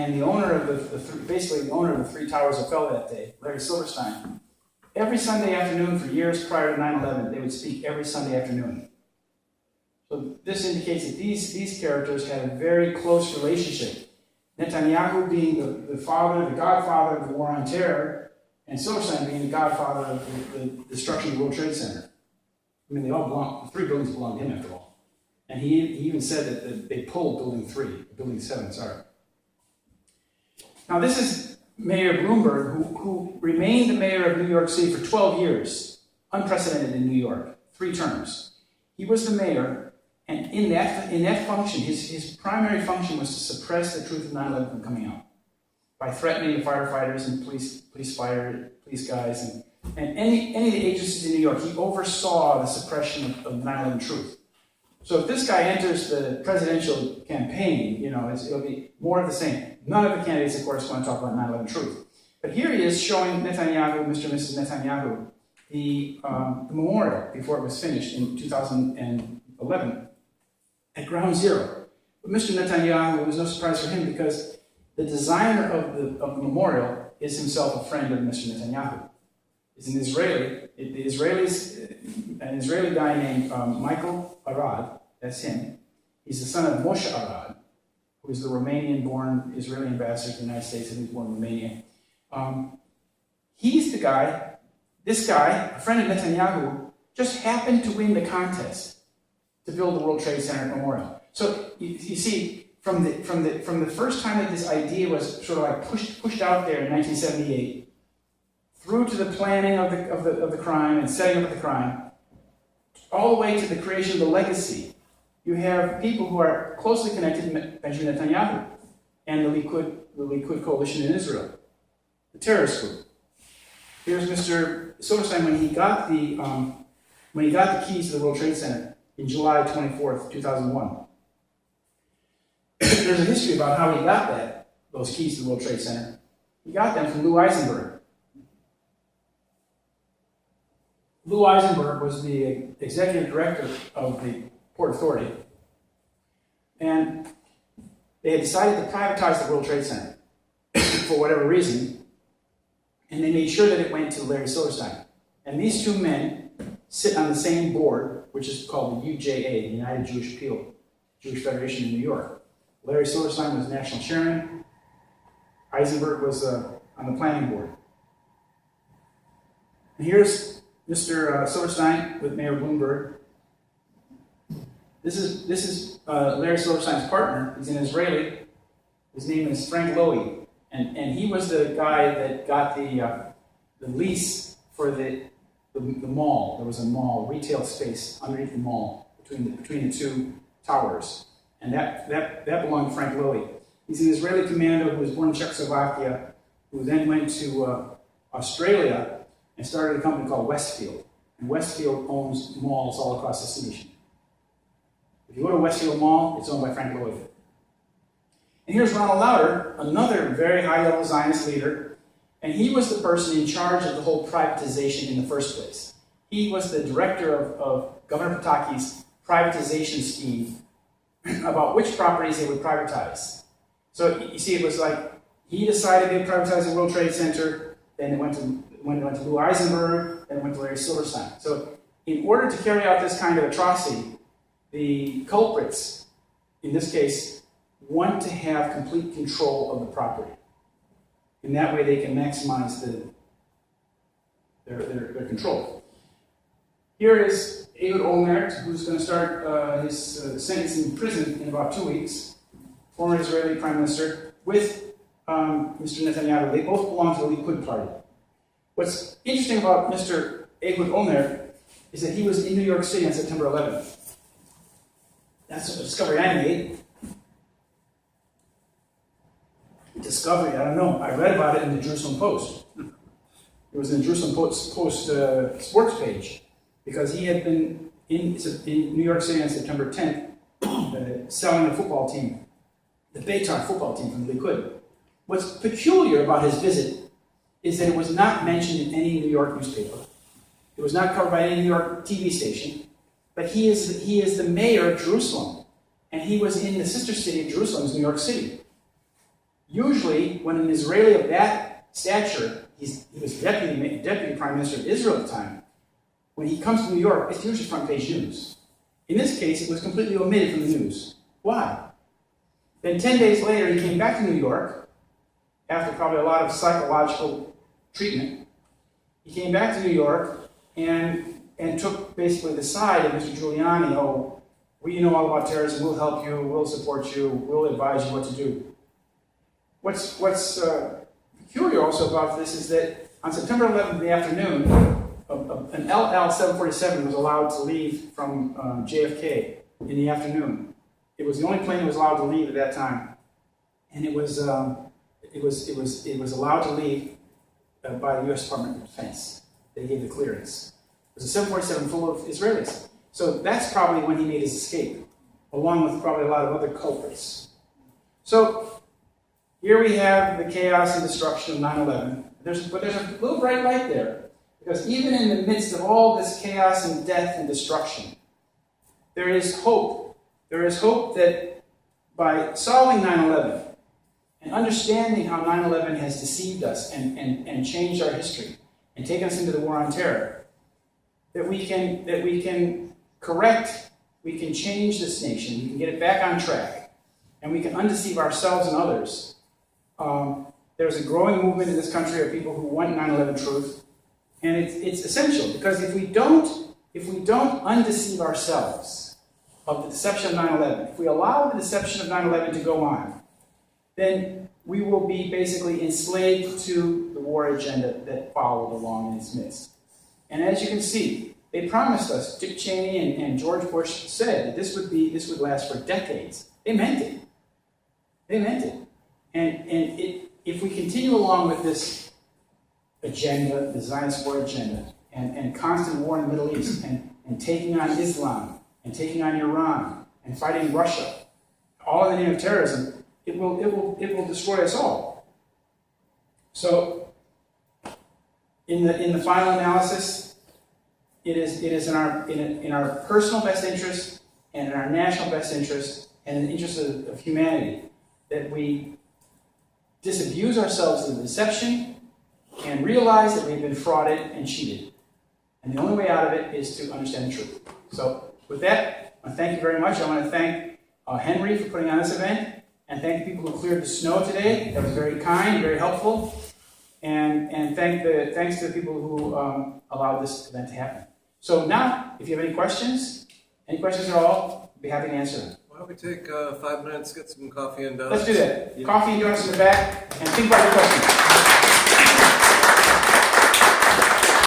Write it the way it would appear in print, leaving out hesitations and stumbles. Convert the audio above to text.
and the owner of basically the owner of the three towers that fell that day, Larry Silverstein, every Sunday afternoon for years prior to 9/11, they would speak every Sunday afternoon. So this indicates that these characters had a very close relationship. Netanyahu being the godfather of the war on terror, and Silverstein being the godfather of the destruction of the World Trade Center. I mean, the three buildings belong to him after all. And he even said that they pulled Building 7, sorry. Now this is Mayor Bloomberg, who remained the mayor of New York City for 12 years, unprecedented in New York, 3 terms. He was the mayor. And in that function, his primary function was to suppress the truth of 9/11 from coming out by threatening the firefighters and police guys and any of the agencies in New York. He oversaw the suppression of 9/11 truth. So if this guy enters the presidential campaign, it'll be more of the same. None of the candidates, of course, want to talk about 9/11 truth. But here he is showing Netanyahu, Mr. and Mrs. Netanyahu, the memorial before it was finished in 2011. At ground zero. But Mr. Netanyahu, it was no surprise for him because the designer of the memorial is himself a friend of Mr. Netanyahu. He's an Israeli guy named Michael Arad, that's him. He's the son of Moshe Arad, who is the Romanian-born Israeli ambassador to the United States, and he was born in Romania. He's the guy, this guy, a friend of Netanyahu, just happened to win the contest to build the World Trade Center Memorial. So you see, from the first time that this idea was sort of like pushed out there in 1978, through to the planning of the crime and setting up the crime, all the way to the creation of the legacy, you have people who are closely connected to Benjamin Netanyahu and the Likud coalition in Israel, the terrorist group. Here's Mr. Silverstein when he got the keys to the World Trade Center in July 24th, 2001. There's a history about how he got those keys to the World Trade Center. He got them from Lou Eisenberg. Lou Eisenberg was the executive director of the Port Authority. And they had decided to privatize the World Trade Center for whatever reason. And they made sure that it went to Larry Silverstein. And these two men sit on the same board, which is called the UJA, the United Jewish Federation in New York. Larry Silverstein was national chairman. Eisenberg was on the planning board. And here's Mr. Silverstein with Mayor Bloomberg. This is Larry Silverstein's partner. He's an Israeli. His name is Frank Lowy, and he was the guy that got the lease for the mall. There was a mall, retail space underneath the mall between the two towers, and that belonged to Frank Lowy. He's an Israeli commando who was born in Czechoslovakia, who then went to Australia and started a company called Westfield. And Westfield owns malls all across this nation. If you go to Westfield Mall, it's owned by Frank Lowy. And here's Ronald Lauder, another very high-level Zionist leader, and he was the person in charge of the whole privatization in the first place. He was the director of Governor Pataki's privatization scheme about which properties they would privatize. So you see, it was like he decided they would privatize the World Trade Center, then it went to Lou Eisenberg, then it went to Larry Silverstein. So in order to carry out this kind of atrocity, the culprits, in this case, want to have complete control of the property. In that way, they can maximize their control. Here is Ehud Olmert, who's going to start his sentence in prison in about 2 weeks, former Israeli prime minister, with Mr. Netanyahu. They both belong to the Likud party. What's interesting about Mr. Ehud Olmert is that he was in New York City on September 11th. That's a discovery I made. Discovery, I don't know. I read about it in the Jerusalem Post. It was in the Jerusalem Post sports page, because he had been in New York City on September 10th selling the football team, the Beitar football team from the Likud. What's peculiar about his visit is that it was not mentioned in any New York newspaper. It was not covered by any New York TV station. But he is the mayor of Jerusalem, and he was in the sister city of Jerusalem, New York City. Usually, when an Israeli of that stature, he was deputy prime minister of Israel at the time, when he comes to New York, it's usually front page news. In this case, it was completely omitted from the news. Why? Then 10 days later, he came back to New York, after probably a lot of psychological treatment. He came back to New York and took basically the side of Mr. Giuliani. Oh, we know all about terrorism, we'll help you, we'll support you, we'll advise you what to do. What's peculiar also about this is that on September 11th in the afternoon, an LL-747 was allowed to leave from JFK in the afternoon. It was the only plane that was allowed to leave at that time, and it was allowed to leave by the U.S. Department of Defense. They gave the clearance. It was a 747 full of Israelis. So that's probably when he made his escape, along with probably a lot of other culprits. So here we have the chaos and destruction of 9/11. But there's a little bright light there, because even in the midst of all this chaos and death and destruction, there is hope. There is hope that by solving 9/11 and understanding how 9/11 has deceived us and changed our history and taken us into the war on terror, that we can correct, we can change this nation, we can get it back on track, and we can undeceive ourselves and others. There's a growing movement in this country of people who want 9/11 truth, and it's essential, because if we don't undeceive ourselves of the deception of 9/11, if we allow the deception of 9/11 to go on, then we will be basically enslaved to the war agenda that followed along in its midst. And as you can see, they promised us, Dick Cheney and George Bush said that this would last for decades. They meant it. They meant it. And if we continue along with this agenda, the Zionist war agenda, and constant war in the Middle East, and taking on Islam, and taking on Iran, and fighting Russia, all in the name of terrorism, it will destroy us all. So, in the final analysis, it is in our personal best interest, and in our national best interest, and in the interest of humanity, that we disabuse ourselves of the deception and realize that we've been frauded and cheated. And the only way out of it is to understand the truth. So, with that, I want to thank you very much. I want to thank Henry for putting on this event, and thank the people who cleared the snow today. That was very kind, very helpful. And thanks to the people who allowed this event to happen. So now, if you have any questions at all, I'd be happy to answer them. Why don't we take 5 minutes, get some coffee and donuts? Let's do that. Coffee and donuts in the back, and think about your questions.